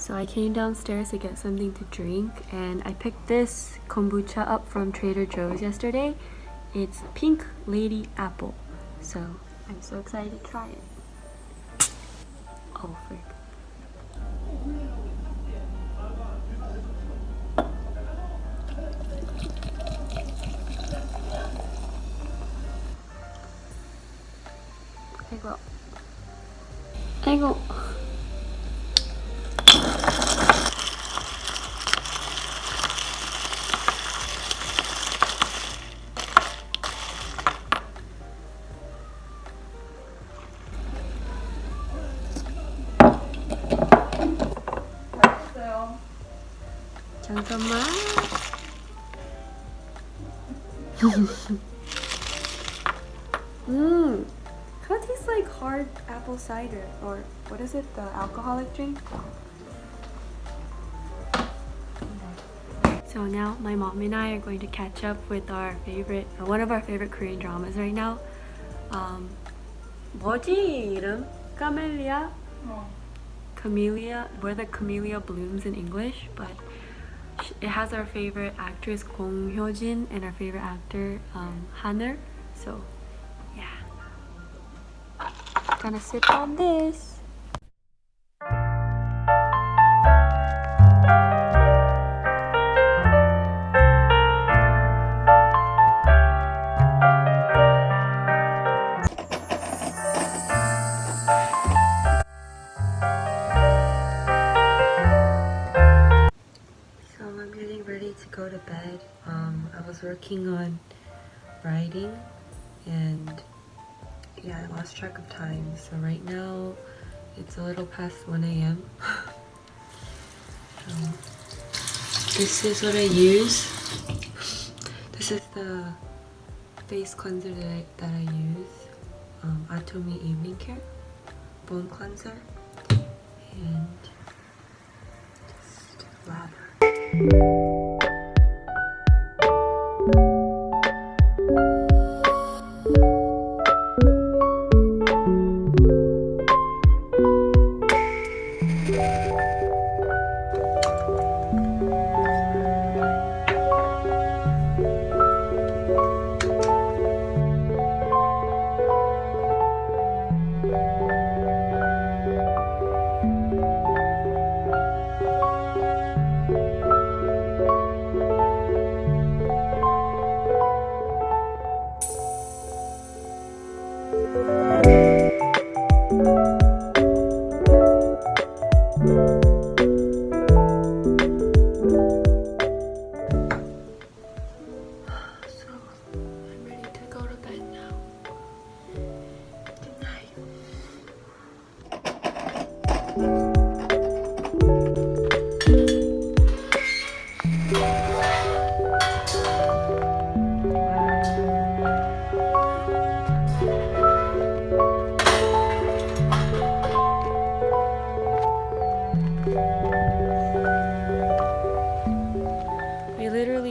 So I came downstairs to get something to drink, and I picked this kombucha up from Trader Joe's yesterday. It's Pink Lady Apple. So I'm so excited to try it. Oh, frick. 아이고. 아이고. 잠깐만. Kind of tastes like hard apple cider, or what is it, the alcoholic drink? So now my mom and I are going to catch up with our favorite, one of our favorite Korean dramas right now. 뭐지 이름? Camellia? Camellia, where the camellia blooms in English, but it has our favorite actress Gong Hyo-jin and our favorite actor Haner. So yeah, gonna sip on this. To go to bed. I was working on writing and yeah, I lost track of time. So right now it's a little past 1 a.m. This is what I use. This is the face cleanser that I use. Atomy Evening Care Bone Cleanser, and just lather.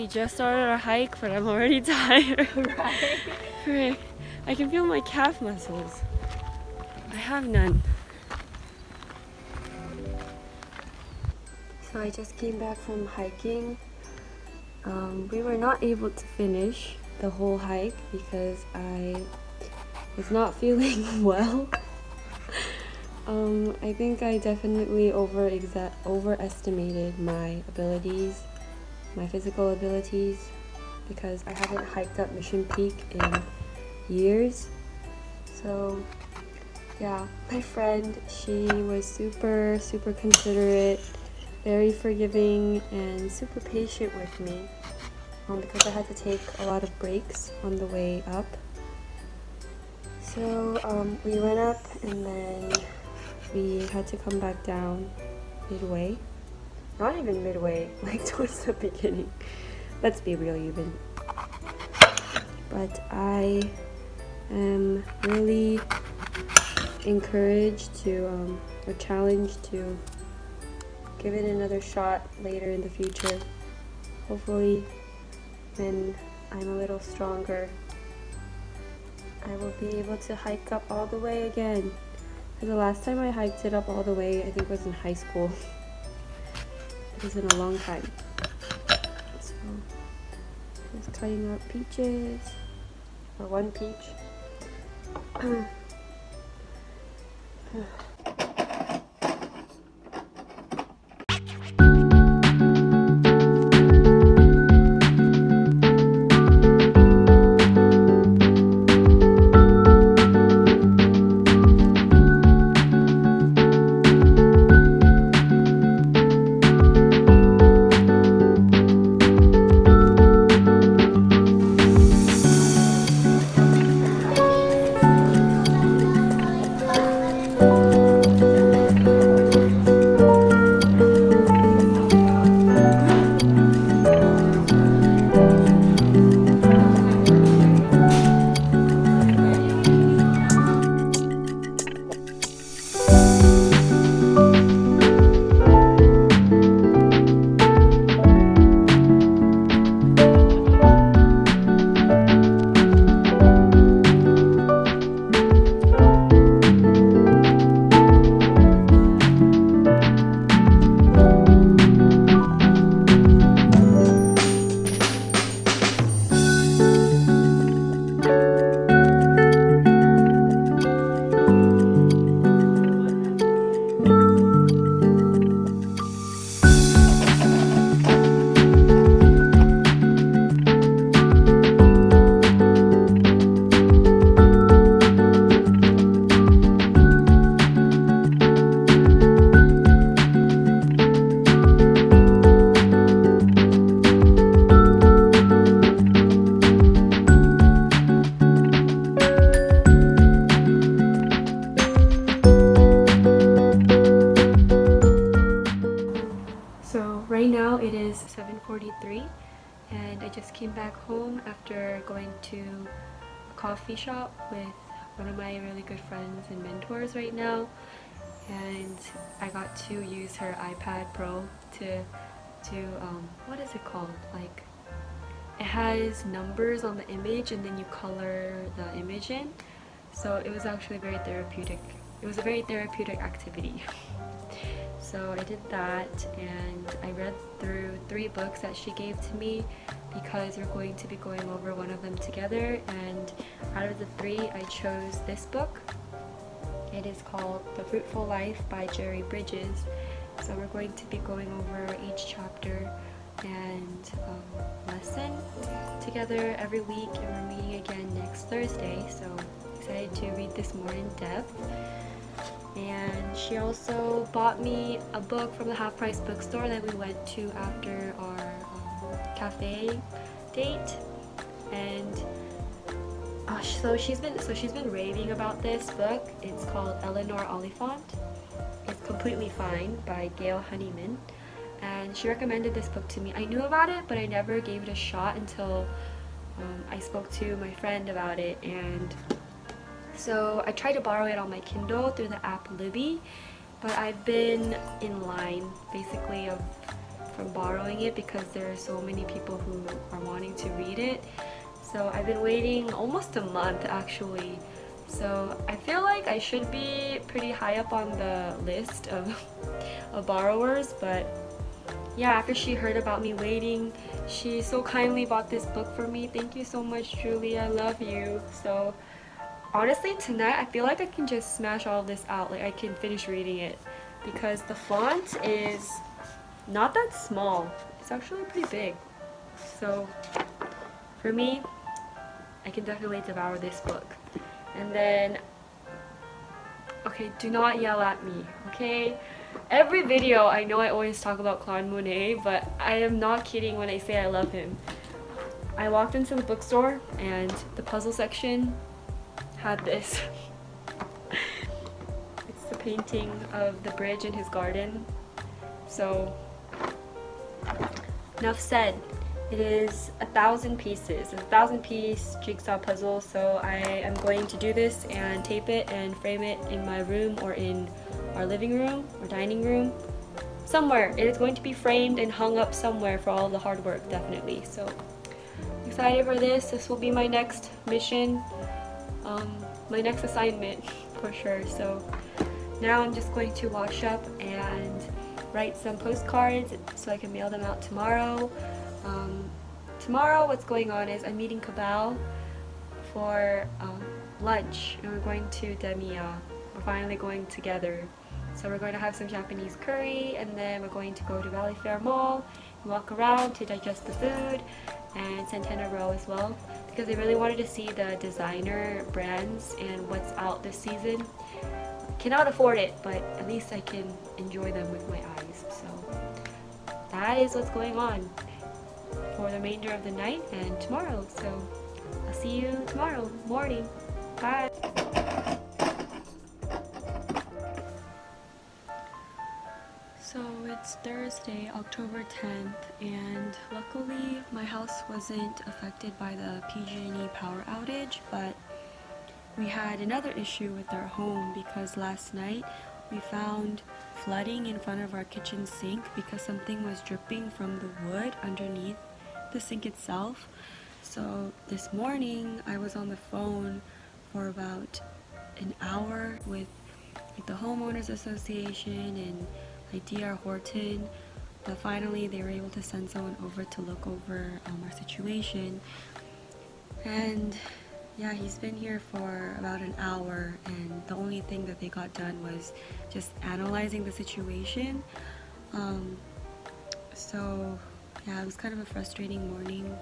Just started our hike, but I'm already tired. Right? I can feel my calf muscles. I have none. So I just came back from hiking. We were not able to finish the whole hike because I was not feeling well. I think I definitely overestimated my abilities. My physical abilities, because I haven't hiked up Mission Peak in years. So yeah, my friend, she was super considerate, very forgiving, and super patient with me because I had to take a lot of breaks on the way up. So we went up and then we had to come back down midway. Not even midway, like towards the beginning. Let's be real, YooBin. But I am really encouraged to, or challenged to give it another shot later in the future. Hopefully, when I'm a little stronger, I will be able to hike up all the way again. Because the last time I hiked it up all the way, I think was in high school. it is in a long time. So just cutting up peaches, or one peach. Right now it is 7:43 and I just came back home after going to a coffee shop with one of my really good friends and mentors right now, and I got to use her iPad Pro to what is it called? Like, it has numbers on the image and then you color the image in. So it was actually very therapeutic. It was a very therapeutic activity. So I did that and I read through 3 books that she gave to me because we're going to be going over one of them together, and out of the 3 I chose this book. It is called The Fruitful Life by Jerry Bridges. So we're going to be going over each chapter and lesson together every week, and we're meeting again next Thursday. So excited to read this more in depth. And she also bought me a book from the Half Price bookstore that we went to after our cafe date, and so she's been raving about this book. It's called Eleanor Oliphant. It's Completely Fine by Gail Honeyman, and she recommended this book to me. I knew about it, but I never gave it a shot until I spoke to my friend about it, and so I tried to borrow it on my Kindle through the app Libby, but I've been in line basically from borrowing it because there are so many people who are wanting to read it. So I've been waiting almost a month actually. So I feel like I should be pretty high up on the list of borrowers, but yeah, after she heard about me waiting, she so kindly bought this book for me. Thank you so much, Julie. I love you. So honestly, tonight I feel like I can just smash all of this out. Like, I can finish reading it because the font is not that small. It's actually pretty big. So for me, I can definitely devour this book. And then, okay, do not yell at me, okay? Every video, I know I always talk about Claude Monet, but I am not kidding when I say I love him. I walked into the bookstore and the puzzle section had this. It's the painting of the bridge in his garden. So enough said. It is 1,000 pieces. It's a 1,000-piece jigsaw puzzle. So I am going to do this and tape it and frame it in my room or in our living room or dining room. Somewhere. It is going to be framed and hung up somewhere for all the hard work, definitely. So I'm excited for this. This will be my next mission. My next assignment for sure. So now I'm just going to wash up and write some postcards so I can mail them out tomorrow. Tomorrow what's going on is I'm meeting Cabal for lunch, and we're going to Demiya. We're finally going together. So we're going to have some Japanese curry, and then we're going to go to Valley Fair Mall and walk around to digest the food, and Santana Row as well, because I really wanted to see the designer brands and what's out this season. Cannot afford it, but at least I can enjoy them with my eyes. So that is what's going on for the remainder of the night and tomorrow. So I'll see you tomorrow morning. Bye. So it's Thursday, October 10th, and luckily my house wasn't affected by the PG&E power outage, but we had another issue with our home because last night we found flooding in front of our kitchen sink because something was dripping from the wood underneath the sink itself. So this morning I was on the phone for about an hour with the homeowners association and like DR Horton, but finally they were able to send someone over to look over our situation. And yeah, he's been here for about an hour, and the only thing that they got done was just analyzing the situation. So yeah, it was kind of a frustrating morning,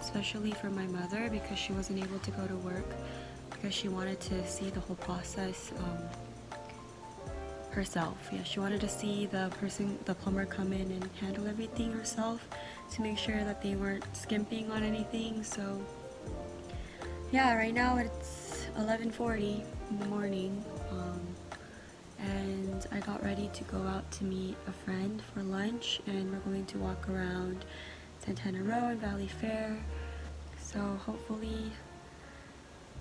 especially for my mother, because she wasn't able to go to work because she wanted to see the whole process herself. Yeah, she wanted to see the plumber come in and handle everything herself to make sure that they weren't skimping on anything. So yeah, right now it's 11:40 in the morning, and I got ready to go out to meet a friend for lunch, and we're going to walk around Santana Row and Valley Fair. So hopefully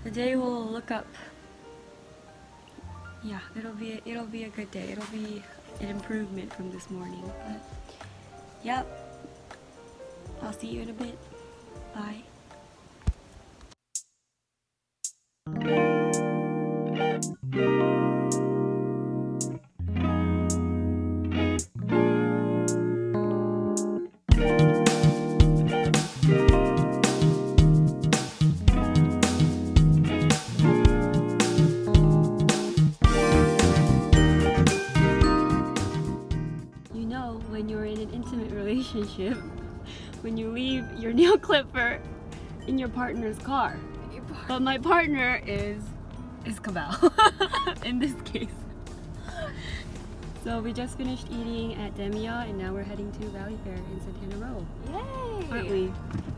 the day will look up. Yeah, it'll be a good day. It'll be an improvement from this morning. But yep, I'll see you in a bit. Bye. When you're in an intimate relationship, when you leave your nail clipper in your partner's car. But my partner is Cabal in this case. So we just finished eating at Demiya, and now we're heading to Valley Fair in Santana Row. Yay! Aren't we?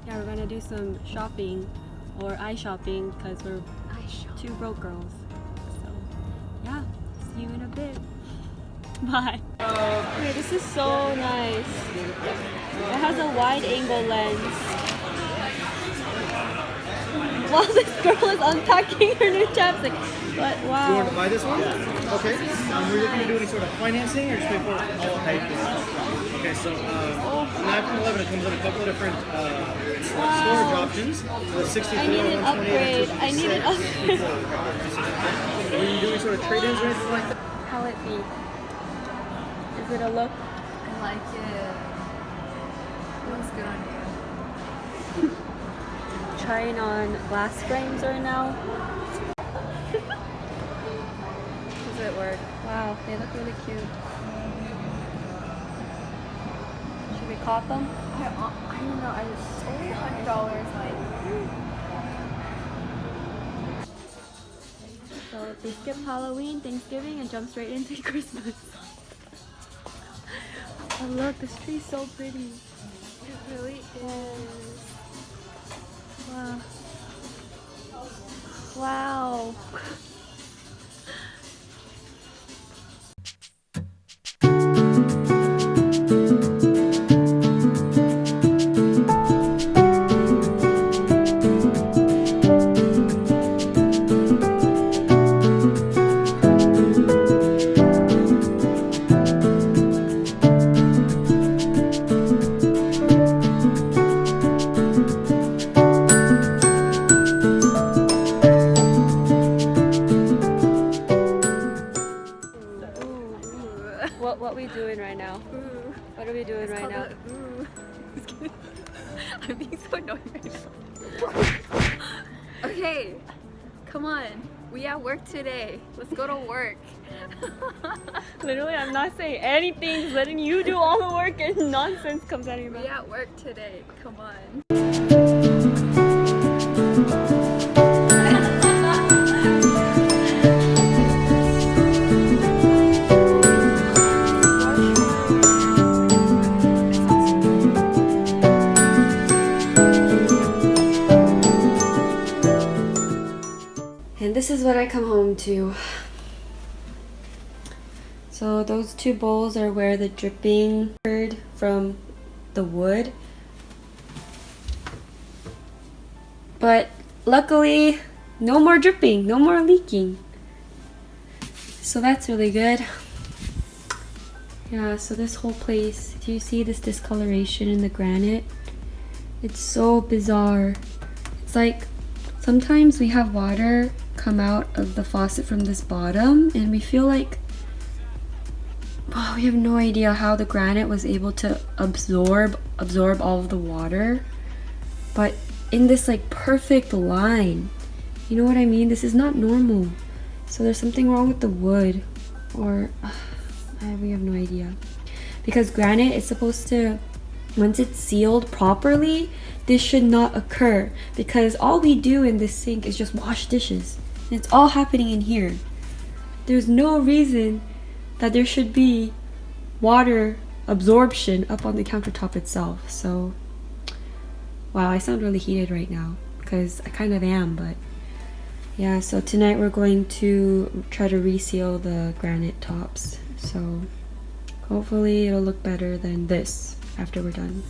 Yeah, we're gonna do some shopping, or eye shopping, because we're two broke girls. So yeah, see you in a bit. Bye. Okay, this is so nice. It has a wide angle lens. While this girl is unpacking her new chapstick. But wow. You want to buy this one? Yeah. Okay. We're looking to do any sort of financing or just pay for it all paid for? Okay, so on iPhone 11 it comes with a couple of different storage options. The 64, I need an upgrade. I need an upgrade. Are you doing sort of trade-ins or anything like that? How it be? Is it a look? I like it. It looks good on you. Trying on glass frames right now. Does it work? Wow, they look really cute. Should we cop them? I don't know. It's only $100. So they skip Halloween, Thanksgiving, and jump straight into Christmas. Oh look, this tree's so pretty. It really is. Wow. Wow. What are we doing It's right called now? Ooh. Just kidding. I'm being so annoying right now. Okay, come on. We at work today. Let's go to work. Literally, I'm not saying anything, just letting you do all the work and nonsense comes out of your We mouth. at work today. Come on. And this is what I come home to. So those two bowls are where the dripping occurred from the wood. But luckily, no more dripping, no more leaking. So that's really good. Yeah, so this whole place, do you see this discoloration in the granite? It's so bizarre. It's like sometimes we have water come out of the faucet from this bottom and we feel like, oh, we have no idea how the granite was able to absorb all of the water. But in this like perfect line, you know what I mean? This is not normal. So there's something wrong with the wood, or we have no idea. Because granite is supposed to, once it's sealed properly, this should not occur. Because all we do in this sink is just wash dishes. And it's all happening in here. There's no reason that there should be water absorption up on the countertop itself. So, wow, I sound really heated right now. Because I kind of am, but yeah, so tonight we're going to try to reseal the granite tops. So hopefully it'll look better than this after we're done.